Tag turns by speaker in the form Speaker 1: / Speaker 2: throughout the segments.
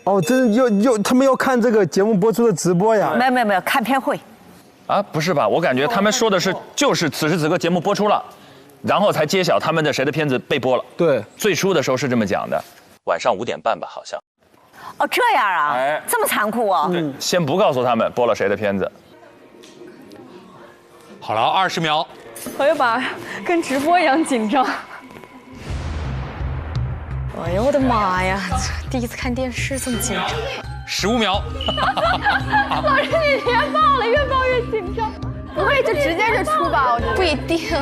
Speaker 1: 哦，真他们要看这个节目播出的直播呀？
Speaker 2: 没有，看片会。
Speaker 3: 啊，不是吧？我感觉他们说的是，就是此时此刻节目播出了，然后才揭晓他们的谁的片子被播了。
Speaker 1: 对，
Speaker 3: 最初的时候是这么讲的，晚上5点半吧，好像。
Speaker 2: 哦，这样啊？哎，这么残酷哦。
Speaker 3: 对，先不告诉他们播了谁的片子。
Speaker 4: 好了，20秒。
Speaker 5: 我又把跟直播一样紧张。哎呦我的妈呀！第一次看电视这么紧张。
Speaker 4: 15秒。
Speaker 5: 老师，你别报了，越报越紧张。不会就直接就出吧？我觉得
Speaker 6: 不一定，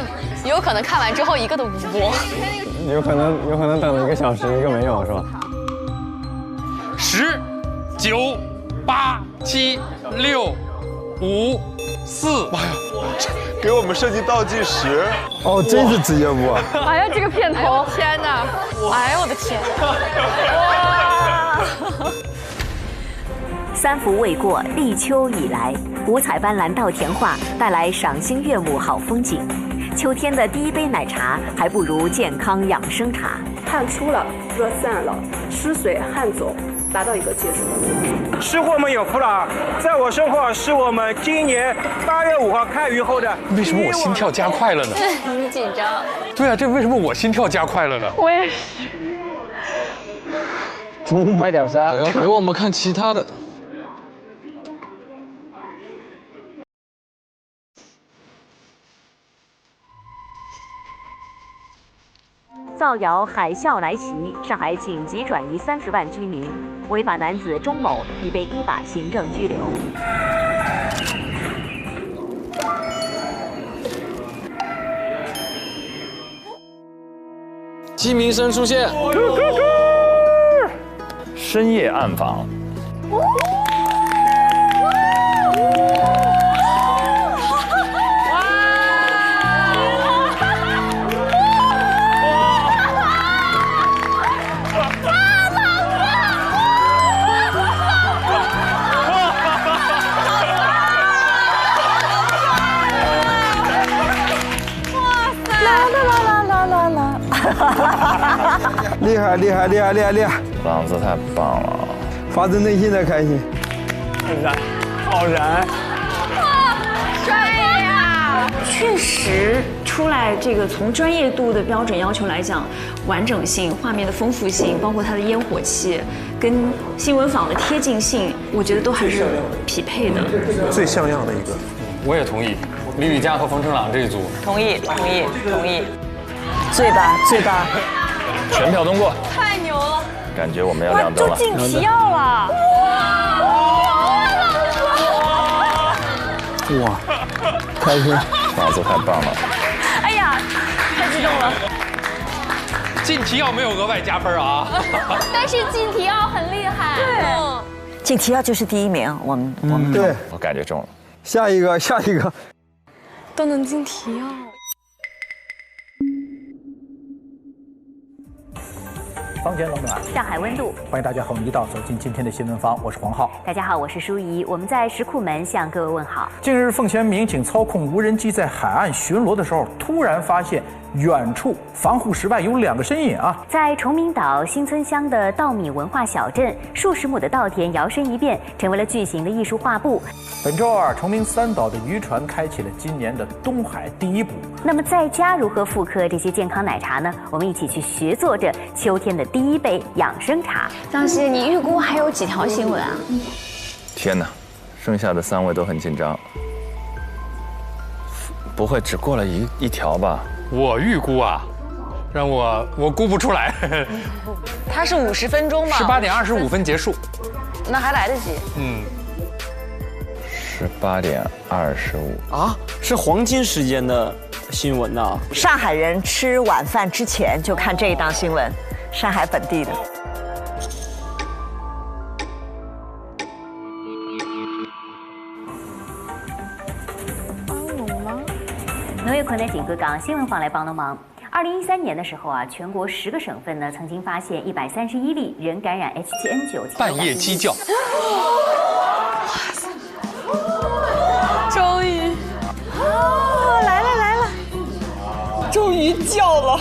Speaker 6: 有可能看完之后一个都不播。
Speaker 7: 有可能等了1个小时，一个没有是吧
Speaker 4: ？10、9、8、7、6、5、4。
Speaker 8: 妈呀，给我们设计倒计时。
Speaker 1: 哦，真是职业部啊！
Speaker 5: 哎呀，这个片头，
Speaker 6: 天哪！哎呦我的天！
Speaker 2: 哇！3伏未过，立秋已来，五彩斑斓稻田画带来赏心悦目好风景。秋天的第一杯奶茶，还不如健康养生茶。
Speaker 9: 汗出了，热散了，湿水汗走，达到一个结束。
Speaker 10: 吃货们有福了啊！在我身后是我们今年8月5号开鱼后的。
Speaker 4: 为什么我心跳加快了呢？
Speaker 6: 你紧张。
Speaker 4: 对啊，这为什么我心跳加快了呢？
Speaker 5: 我也是。
Speaker 7: 快点噻！给我们看其他的。
Speaker 2: 造谣海啸来袭，上海紧急转移30万居民。违法男子钟某已被依法行政拘留。
Speaker 7: 鸡鸣声出现，
Speaker 3: 深夜暗访。
Speaker 1: 厉害厉害厉害厉害厉害！
Speaker 3: 嗓子太棒了，
Speaker 1: 发自内心的开心。
Speaker 7: 好燃！
Speaker 5: 帅呀！
Speaker 11: 确实出来这个从专业度的标准要求来讲，完整性、画面的丰富性，包括它的烟火气，跟新闻坊的贴近性，我觉得都还是匹配的。
Speaker 8: 最像样的一个。
Speaker 7: 我也同意，李雨佳和冯程朗这一组。
Speaker 2: 同意。醉吧！
Speaker 3: 全票通过，
Speaker 6: 太牛了！
Speaker 3: 感觉我们要亮灯了。
Speaker 5: 就进题要了！
Speaker 1: 哇，开心！
Speaker 3: 嗓子太棒了！
Speaker 5: 哎呀，太激动了！
Speaker 4: 进题要没有额外加分啊！
Speaker 6: 但是进题要很厉害。
Speaker 2: 对，进题要就是第1名，我们
Speaker 1: 对，
Speaker 3: 我感觉中了。
Speaker 1: 下一个，
Speaker 5: 都能进题要。
Speaker 12: 房间冷暖，
Speaker 2: 上海温度。
Speaker 12: 欢迎大家和我们一道走进今天的新闻坊，我是黄浩。
Speaker 2: 大家好，我是舒怡，我们在石库门向各位问好。
Speaker 12: 近日，奉贤民警操控无人机在海岸巡逻的时候，突然发现远处防护石外有2个身影啊！
Speaker 2: 在崇明岛新村乡的稻米文化小镇，数十亩的稻田摇身一变，成为了巨型的艺术画布。
Speaker 12: 本周二，崇明3岛的渔船开启了今年的东海第1捕。
Speaker 2: 那么，在家如何复刻这些健康奶茶呢？我们一起去学做这秋天的第1杯养生茶。
Speaker 5: 张希，你预估还有几条新闻啊？
Speaker 3: 天哪，剩下的3位都很紧张。不会只过了一条吧？
Speaker 4: 我预估啊，让我估不出来。
Speaker 6: 它是50分钟嘛
Speaker 4: ？18点25分结束，
Speaker 6: 那还来得及。
Speaker 3: 18点25
Speaker 7: 啊，是黄金时间的新闻呐！
Speaker 2: 上海人吃晚饭之前就看这一档新闻，上海本地的。农业困难紧各港新闻坊来帮忙。2013年的时候啊，全国10个省份呢曾经发现131例人感染 H7N9。
Speaker 4: 半夜鸡叫。
Speaker 5: 终于，来了，
Speaker 7: 终于叫了。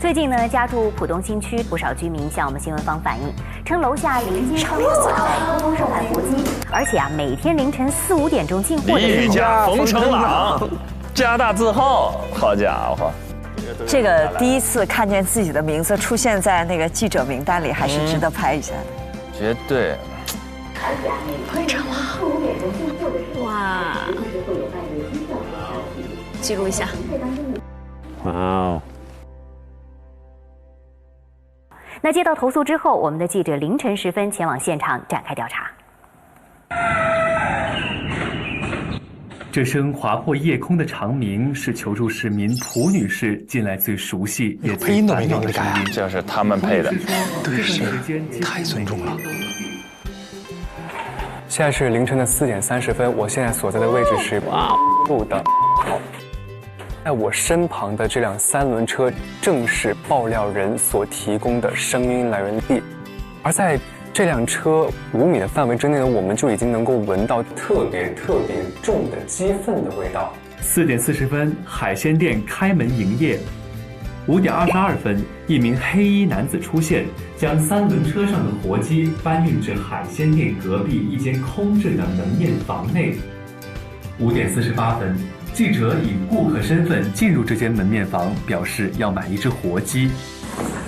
Speaker 2: 最近呢，家住浦东新区不少居民向我们新闻坊反映，称楼下临街商户偷偷售卖活鸡，而且每天凌晨4、5点钟进货的
Speaker 3: 李宇家、冯成朗，加大字号，好家伙！
Speaker 6: 这个第一次看见自己的名字出现在那个记者名单里，还是值得拍一下的。
Speaker 3: 绝对。
Speaker 11: 会长吗？哇！记录一下。
Speaker 7: 哇哦！
Speaker 2: 那接到投诉之后，我们的记者凌晨时分前往现场展开调查。
Speaker 13: 这声划破夜空的长鸣是求助市民蒲女士近来最熟悉也最烦恼的声音，
Speaker 3: 就是他们配的。
Speaker 13: 对时间
Speaker 7: 太尊重了。现在是凌晨的4点30分，我现在所在的位置是路的好。在我身旁的这辆3轮车正是爆料人所提供的声音来源地，而在这辆车5米的范围之内呢，我们就已经能够闻到特别重的鸡粪的味道。
Speaker 13: 4点40分，海鲜店开门营业。5点22分，一名黑衣男子出现，将3轮车上的活鸡搬运至海鲜店隔壁一间空置的门面房内。5点48分，记者以顾客身份进入这间门面房，表示要买一只活鸡。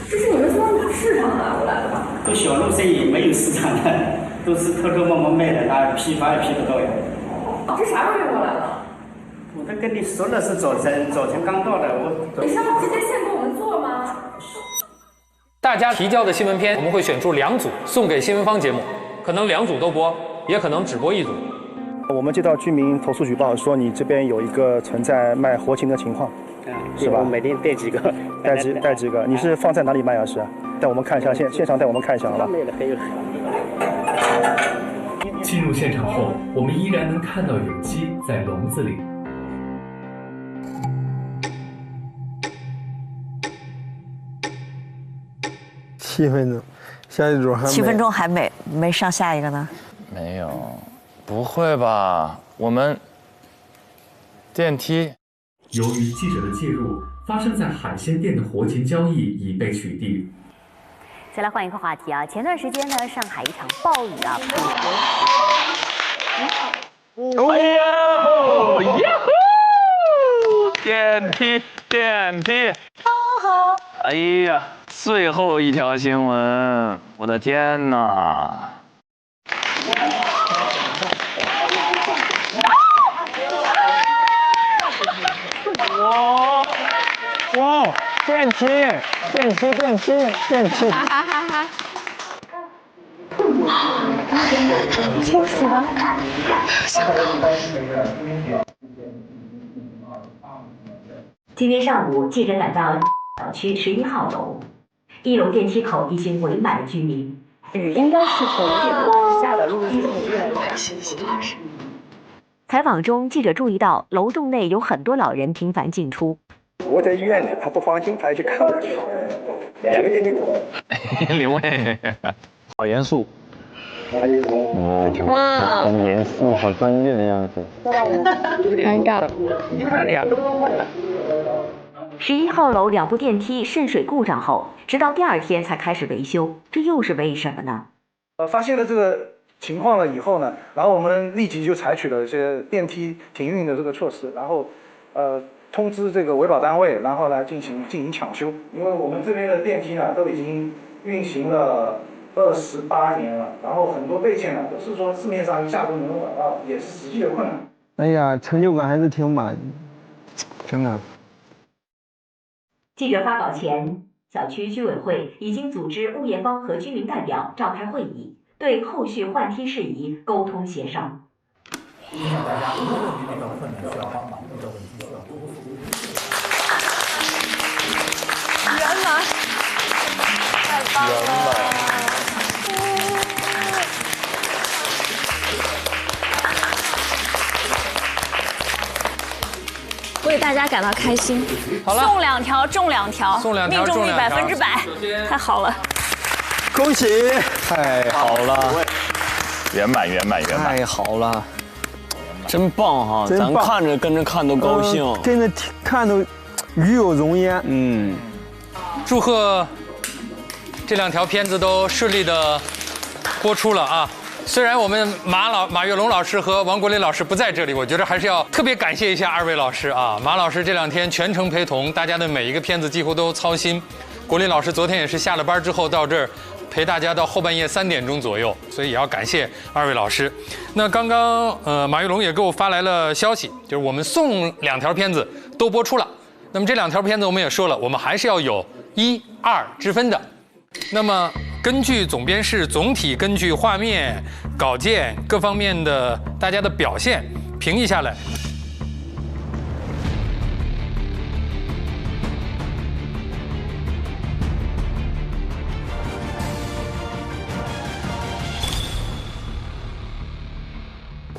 Speaker 9: 这是你们从市场拿过来的吧？
Speaker 14: 做小路生意没有市场的，都是偷偷摸摸卖的，拿批发一批的都有。
Speaker 9: 这啥时候运过来的？
Speaker 14: 我都跟你说了是早晨刚到的，
Speaker 9: 你是要直接现给我们做吗？
Speaker 4: 大家提交的新闻片，我们会选出2组送给新闻坊节目，可能2组都播，也可能只播1组。
Speaker 10: 我们接到居民投诉举报说你这边有一个存在卖活禽的情况，是吧？
Speaker 14: 我每天带几个，
Speaker 10: 带几个？你是放在哪里卖啊？是？带我们看一下，现场带我们看一下好吧？
Speaker 13: 进入现场后，我们依然能看到有鸡在笼子里。
Speaker 1: 7分钟，下一组还
Speaker 6: 7分钟还没上下一个呢？
Speaker 3: 没有，不会吧？我们电梯。
Speaker 13: 由于记者的介入，发生在海鲜店的活禽交易已被取缔。
Speaker 2: 再来换一个话题啊，前段时间呢，上海一场暴雨啊，
Speaker 3: 哎呀，呀呼！电梯，好，哎呀，最后一条新闻，我的天哪！
Speaker 7: 哇！电梯！
Speaker 5: 惊死了！
Speaker 2: 今天上午，记者赶到小区11号楼，1楼电梯口已经围满了居民。
Speaker 9: 雨应该是从1楼下的，路是从1楼来。
Speaker 2: 采访中，记者注意到楼栋内有很多老人频繁进出。
Speaker 10: 我在医院里，他不放心，他要去看我去。2个电梯口。
Speaker 3: 李卫，
Speaker 7: 好严肃。哇，很严肃，好专业的样子。
Speaker 5: 有点尴尬。
Speaker 2: 11号楼2部电梯渗水故障后，直到第2天才开始维修，这又是为什么呢？
Speaker 10: 发现了这个情况了以后呢，然后我们立即就采取了这些电梯停运的这个措施，然后通知这个维保单位，然后来进行抢修。因为我们这边的电梯呢都已经运行了28年了，然后很多备件呢都是说市面上一下都能找到，也是实际的困难。
Speaker 1: 哎呀，成就感还是挺满，真的。
Speaker 2: 记者发稿前，小区居委会已经组织物业方和居民代表召开会议，对后续换梯事宜沟通协商。希望大家如果遇到困难需要帮忙，遇到问题需要多多服务。
Speaker 5: 圆满，太棒了！
Speaker 11: 为大家感到开心。
Speaker 4: 好了，
Speaker 11: 送2条中2条，
Speaker 4: 送2条
Speaker 11: 命中率
Speaker 4: 100%，
Speaker 11: 太好了！
Speaker 1: 恭喜！
Speaker 7: 太好了，
Speaker 3: 圆满！
Speaker 7: 太好了，真棒哈！咱看着跟着看都高兴，
Speaker 1: 跟着看都与有荣焉。
Speaker 4: 祝贺这2条片子都顺利的播出了啊！虽然我们马跃龙老师和王国林老师不在这里，我觉得还是要特别感谢一下2位老师啊！马老师这2天全程陪同，大家的每一个片子几乎都操心。国林老师昨天也是下了班之后到这儿陪大家到后半夜3点钟左右，所以也要感谢2位老师。那刚刚马跃龙也给我发来了消息，就是我们送2条片子都播出了。那么这2条片子我们也说了，我们还是要有1、2之分的。那么根据总编室总体根据画面、稿件各方面的大家的表现评议下来，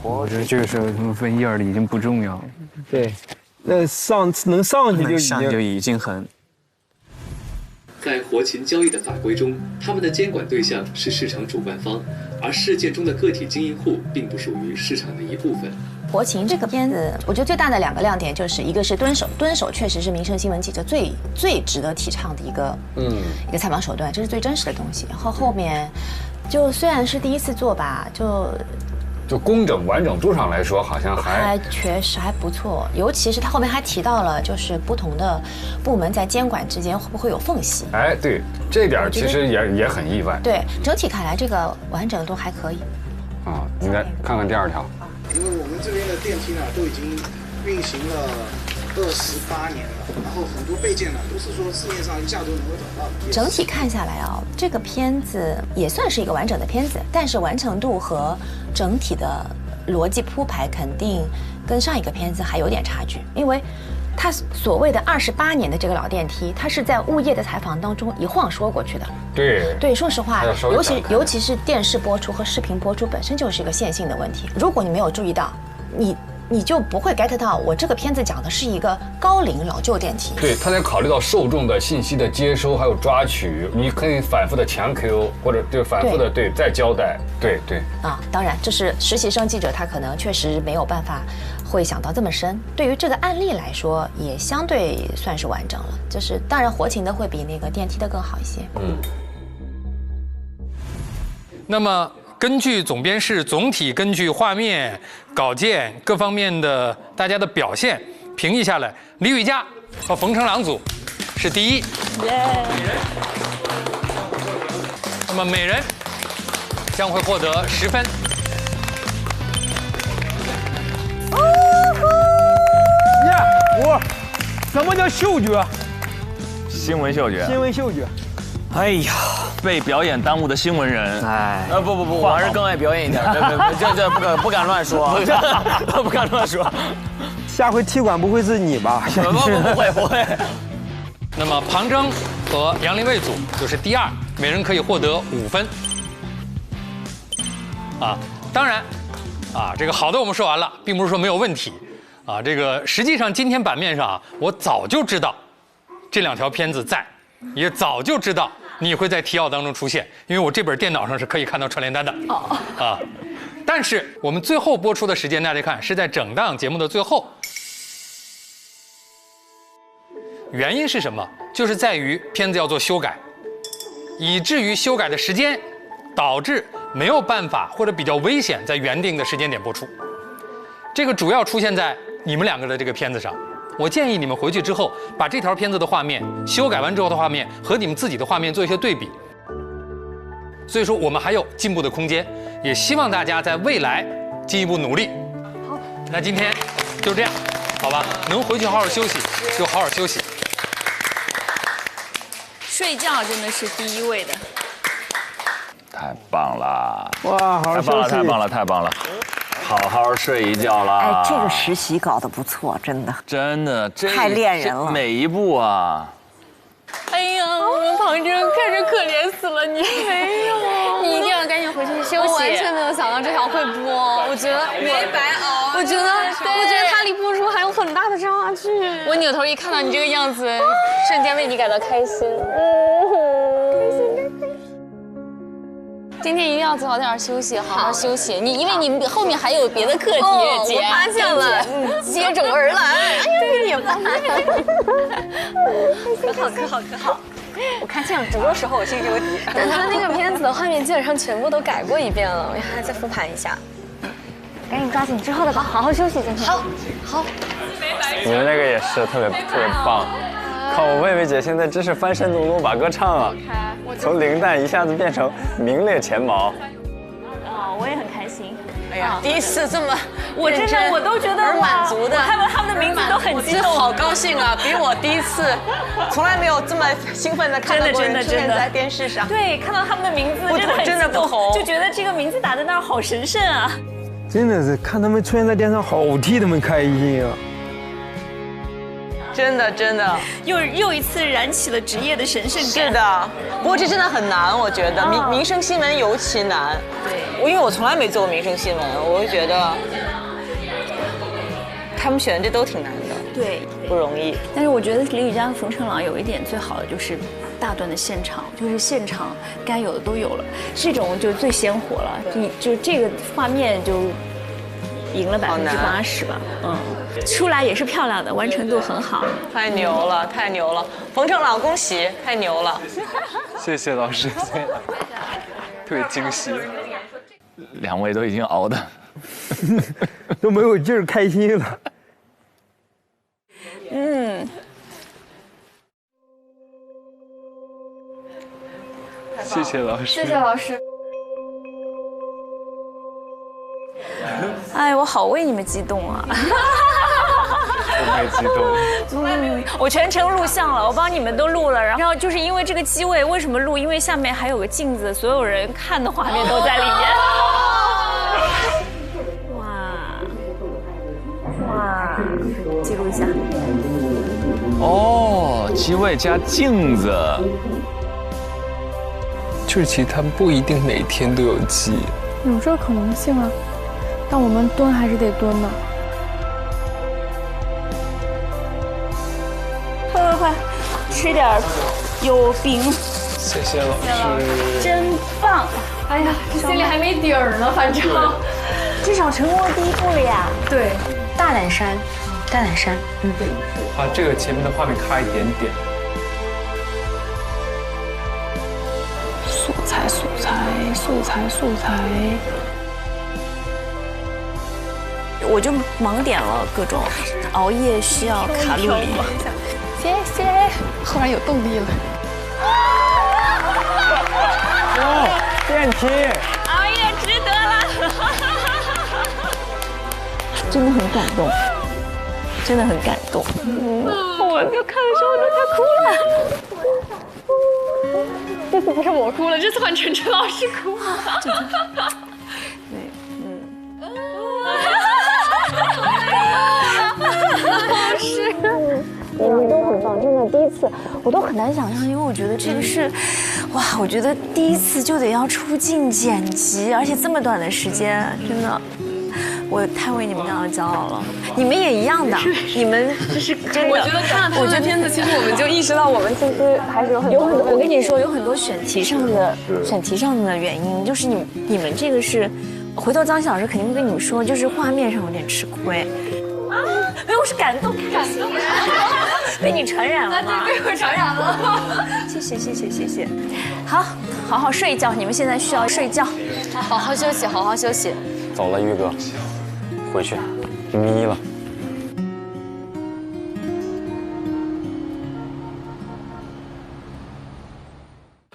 Speaker 7: 我觉得这个时候他们分1、2的已经不重要了。
Speaker 1: 对，那能上去
Speaker 7: 就已经很。
Speaker 13: 在活禽交易的法规中，他们的监管对象是市场主办方，而事件中的个体经营户并不属于市场的一部分。
Speaker 15: 活禽这个片子，我觉得最大的2个亮点就是一个是蹲守确实是民生新闻记者最值得提倡的一个采访手段，这是最真实的东西。然后后面就虽然是第一次做吧，
Speaker 16: 就工整完整度上来说，好像还
Speaker 15: 确实还不错。尤其是他后面还提到了，就是不同的部门在监管之间会不会有缝隙？
Speaker 16: 哎，对，这点其实也很意外。
Speaker 15: 对，整体看来这个完整度还可以。
Speaker 16: 啊，你再看看第2条。
Speaker 10: 因为我们这边的电梯呢都已经运行了28年了，然后很多备件呢都是说市面上一下都能够找到。
Speaker 15: 整体看下来啊，这个片子也算是一个完整的片子，但是完成度和整体的逻辑铺排肯定跟上一个片子还有点差距，因为他所谓的28年的这个老电梯，他是在物业的采访当中一晃说过去的。对，说实话，尤其是电视播出和视频播出本身就是一个线性的问题，如果你没有注意到，你就不会 get 到我这个片子讲的是一个高龄老旧电梯。
Speaker 16: 对，他得考虑到受众的信息的接收还有抓取，你可以反复的强 Q 或者对反复的再交代。对
Speaker 15: 啊，当然这是实习生记者，他可能确实没有办法会想到这么深。对于这个案例来说，也相对算是完整了。就是当然活禽的会比那个电梯的更好一些。
Speaker 4: 那么根据总编室总体根据画面、稿件各方面的大家的表现评议下来，李雨佳和冯成朗组是第1。那么每人将会获得10分。
Speaker 1: 什么叫嗅觉？
Speaker 3: 新闻嗅觉。
Speaker 1: 新闻嗅觉。
Speaker 3: 哎呀，被表演耽误的新闻人。
Speaker 17: 哎，不，我还是更爱表演一点。这不敢乱说，不敢乱说。
Speaker 1: 下回踢馆不会是你吧？
Speaker 17: 不会。
Speaker 4: 那么庞征和杨林卫组就是第2，每人可以获得5分。啊，当然，这个好的我们说完了，并不是说没有问题。这个实际上今天版面上我早就知道这2条片子在，也早就知道你会在提要当中出现，因为我这本电脑上是可以看到串联单的。但是我们最后播出的时间，大家看是在整档节目的最后。原因是什么？就是在于片子要做修改，以至于修改的时间导致没有办法或者比较危险在原定的时间点播出。这个主要出现在你们2个的这个片子上。我建议你们回去之后，把这条片子的画面修改完之后的画面和你们自己的画面做一些对比。所以说我们还有进步的空间，也希望大家在未来进一步努力。好，那今天就这样，好吧？能回去好好休息就好好休息。
Speaker 11: 睡觉真的是第1位的。
Speaker 3: 太棒了！
Speaker 1: 哇，好好休息！
Speaker 3: 太棒了！好好睡一觉啦！
Speaker 6: 哎，这个实习搞得不错，真的，太恋人了，
Speaker 3: 每一步啊！
Speaker 11: 哎呀，我们庞征看着可怜死了你！没有，你一定要赶紧回去休息。我完全没有想到这条会播，我觉得没白熬。我觉得它离播出还有很大的差距。我扭头一看到你这个样子，瞬间为你感到开心。今天一定要早点休息，好好休息。因为你后面还有别的课题，姐，我发现了，接踵而来。哎呀，你也发现了，可好。
Speaker 15: 我看现场直播时候我心里有底。
Speaker 5: 但他那个片子的画面基本上全部都改过一遍了，我还再复盘一下。赶紧抓紧之后的吧，好好休息，健康。好。
Speaker 18: 你们那个也是特别棒。靠，我魏魏姐现在真是翻身农奴把歌唱啊，从零蛋一下子变成名列前茅。
Speaker 11: 哦，我也很开心。
Speaker 15: 哎呀，第一次这么，
Speaker 11: 我真的我都觉得
Speaker 15: 满足的，
Speaker 11: 他们的名字都很激动，
Speaker 15: 好高兴啊！比我第一次，从来没有这么兴奋的看到过人出现在电视上。
Speaker 11: 对，看到他们的名字真的不同，就觉得这个名字打在那儿好神圣啊！
Speaker 1: 真的是看他们出现在电视上，好替他们开心啊！
Speaker 15: 真的，
Speaker 11: 又一次燃起了职业的神圣感。
Speaker 15: 是的，不过这真的很难，我觉得民生新闻尤其难。对，因为我从来没做过民生新闻，我就觉得他们选的这都挺难的。
Speaker 11: 对，
Speaker 15: 不容易。
Speaker 11: 但是我觉得李宇嘉和冯成朗有一点最好的就是大段的现场，就是现场该有的都有了，这种就最鲜活了。就这个画面就赢了80%吧，出来也是漂亮的，完成度很好，
Speaker 15: 太牛了，太牛了！冯成朗，恭喜，太牛了！
Speaker 7: 谢谢老师，特别惊喜。
Speaker 3: 2位都已经熬的
Speaker 1: 都没有劲儿，开心了。
Speaker 7: 谢谢老师，
Speaker 5: 谢谢老师。
Speaker 11: 哎，我好为你们激动啊！
Speaker 7: 我也激动。
Speaker 11: 我全程录像了，我帮你们都录了。然后就是因为这个机位，为什么录？因为下面还有个镜子，所有人看的画面都在里面。哇，记录一下。
Speaker 3: 哦，机位加镜子。
Speaker 7: 就是其实他们不一定每天都有鸡，
Speaker 5: 有这个可能性啊。但我们蹲还是得蹲的。
Speaker 11: 快，吃点有饼。
Speaker 7: 谢谢老师，
Speaker 11: 真棒！
Speaker 5: 哎呀，这心里还没底儿呢，反正
Speaker 11: 至少成功了第一步了呀。
Speaker 5: 对，
Speaker 15: 大胆山，
Speaker 7: 把这个前面的画面卡一点点。
Speaker 11: 素材。我就盲点了各种熬夜需要卡路里。
Speaker 5: 谢谢，后来有动力了。
Speaker 18: 电梯，
Speaker 11: 熬夜值得了。真的很感动，真的很感动。我就看的时候我都快哭了。
Speaker 5: 这次不是我哭了，这次换晨晨老师哭。
Speaker 11: 对，
Speaker 5: 老师，你们都很棒，真的第一次我都很难想象，因为我觉得这个是，哇，我觉得第一次就得要出镜剪辑，而且这么短的时间，真的。我太为你们感到骄傲了，你们也一样的，你们就是真的。
Speaker 9: 我觉得看了他们的片子，其实我们就意识到我们其实还是有很多。
Speaker 11: 我跟你说，有很多选题上的原因，就是你们这个是，回头张老师肯定会跟你们说，就是画面上有点吃亏。没有，我是感动，被你传染了吗？
Speaker 5: 被我传染了。
Speaker 11: 谢谢。好好睡一觉，你们现在需要睡觉，
Speaker 5: 好好休息，好好休息。
Speaker 18: 走了，玉哥，回去，眯了。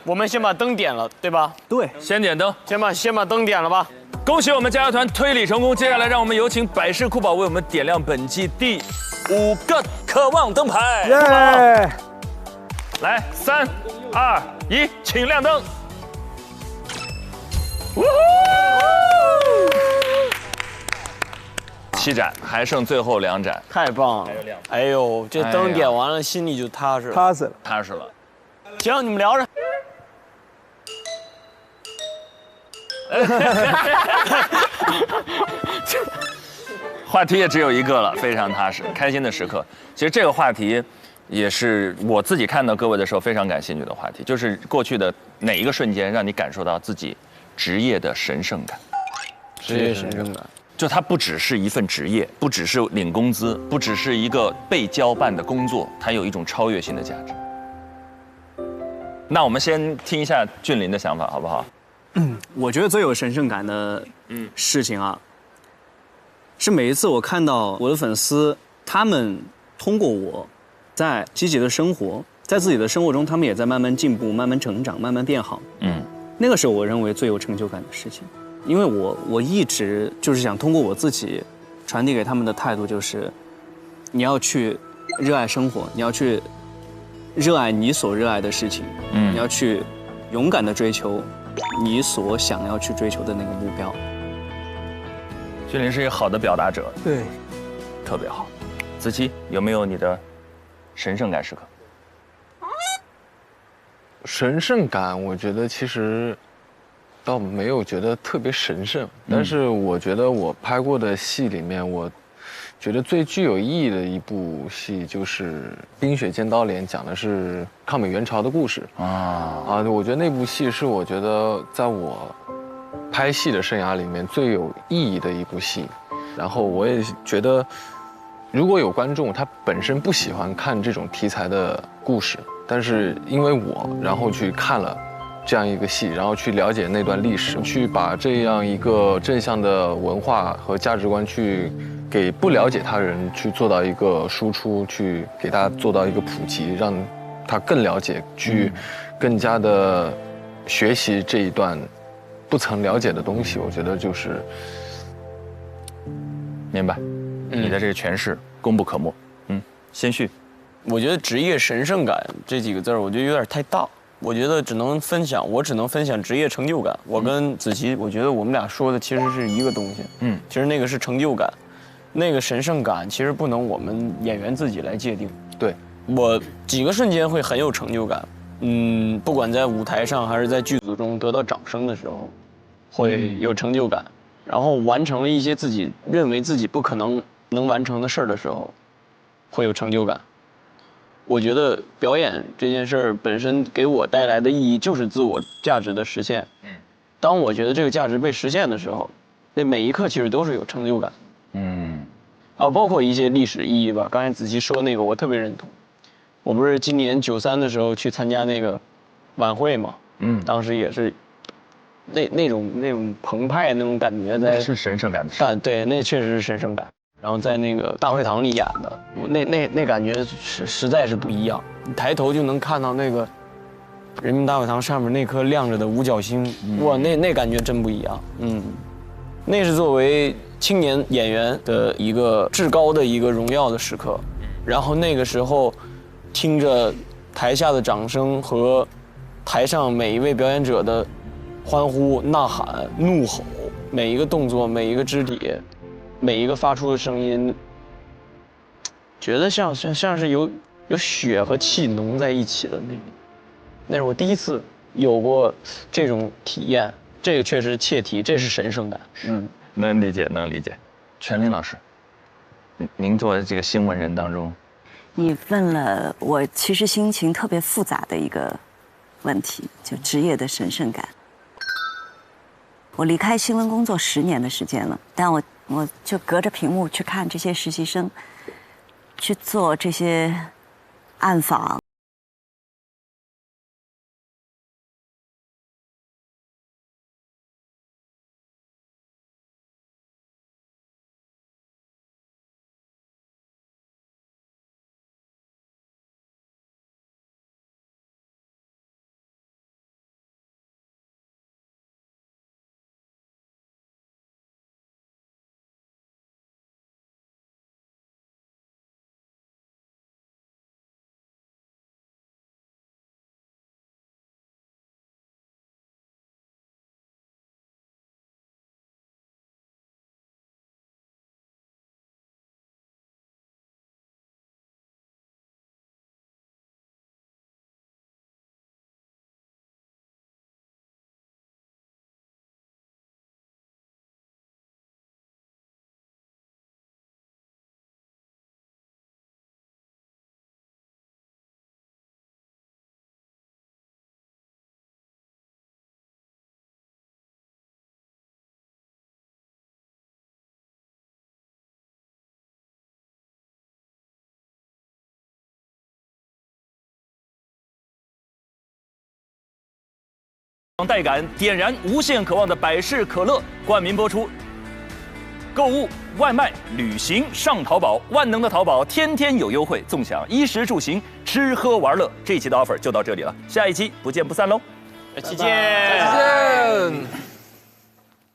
Speaker 17: 我们先把灯点了，对吧？
Speaker 3: 对，先点灯，
Speaker 17: 先把灯点了吧。
Speaker 3: 恭喜我们加油团推理成功，接下来让我们有请百事酷宝为我们点亮本季第5个渴望灯牌。
Speaker 1: 耶！
Speaker 3: 来，3、2、1，请亮灯。7盏，还剩最后2盏，
Speaker 17: 太棒了！哎呦，这灯点完了，心里就踏实了。
Speaker 3: 踏实了。
Speaker 17: 行，你们聊着。
Speaker 3: 话题也只有一个了，非常踏实，开心的时刻。其实这个话题也是我自己看到各位的时候非常感兴趣的话题，就是过去的哪一个瞬间让你感受到自己职业的神圣感？
Speaker 17: 职业神圣感。
Speaker 3: 就它不只是一份职业，不只是领工资，不只是一个被交办的工作，它有一种超越性的价值。
Speaker 19: 那我们先听一下俊霖的想法，好不好？
Speaker 20: 我觉得最有神圣感的事情啊，是每一次我看到我的粉丝，他们通过我，在积极的生活，在自己的生活中，他们也在慢慢进步、慢慢成长、慢慢变好。那个是我认为最有成就感的事情，因为我一直就是想通过我自己传递给他们的态度，就是你要去热爱生活，你要去热爱你所热爱的事情，你要去勇敢地追求你所想要去追求的那个目标。
Speaker 19: 俊霖是一个好的表达者，
Speaker 1: 对，
Speaker 19: 特别好。子琪有没有你的神圣感时刻？
Speaker 8: 神圣感，我觉得其实倒没有觉得特别神圣，但是我觉得我拍过的戏里面，我觉得最具有意义的一部戏就是《冰雪剑刀连》，讲的是抗美援朝的故事我觉得那部戏是我觉得在我拍戏的生涯里面最有意义的一部戏。然后我也觉得，如果有观众他本身不喜欢看这种题材的故事，但是因为我然后去看了这样一个戏，然后去了解那段历史，去把这样一个正向的文化和价值观去给不了解他人去做到一个输出，去给大家做到一个普及，让他更了解，去更加的学习这一段不曾了解的东西。我觉得就是
Speaker 19: 明白，你的这个诠释功不可没。先旭，
Speaker 17: 我觉得职业神圣感这几个字儿，我觉得有点太大。我觉得我只能分享职业成就感。我跟子琪，我觉得我们俩说的其实是一个东西。其实那个是成就感，那个神圣感其实不能我们演员自己来界定。
Speaker 8: 对，
Speaker 17: 我几个瞬间会很有成就感。不管在舞台上还是在剧组中得到掌声的时候，会有成就感。然后完成了一些自己认为自己不可能完成的事儿的时候，会有成就感。我觉得表演这件事儿本身给我带来的意义就是自我价值的实现。当我觉得这个价值被实现的时候，那每一刻其实都是有成就感。包括一些历史意义吧。刚才子琪说那个我特别认同。我不是今年93的时候去参加那个晚会嘛，当时也是那种澎湃那种感觉在，
Speaker 19: 是神圣感的事。
Speaker 17: 对，那确实是神圣感。然后在那个大会堂里演的，那感觉实在是不一样。你抬头就能看到那个人民大会堂上面那颗亮着的五角星，哇，那感觉真不一样。那是作为青年演员的一个至高的一个荣耀的时刻。然后那个时候，听着台下的掌声和台上每一位表演者的欢呼、呐喊、怒吼，每一个动作、每一个肢体。每一个发出的声音，觉得像是有血和气浓在一起的那是我第一次有过这种体验，这个确实切题，这是神圣感。
Speaker 19: 能理解。全林老师，您作为这个新闻人当中，
Speaker 21: 你问了我其实心情特别复杂的一个问题，就职业的神圣感。我离开新闻工作10年的时间了，但我就隔着屏幕去看这些实习生，去做这些暗访。
Speaker 12: 带感，点燃无限渴望的百事可乐冠名播出。购物、外卖、旅行上淘宝，万能的淘宝天天有优惠，纵享衣食住行、吃喝玩乐。这一期的 offer 就到这里了，下一期不见不散喽！
Speaker 3: 再见。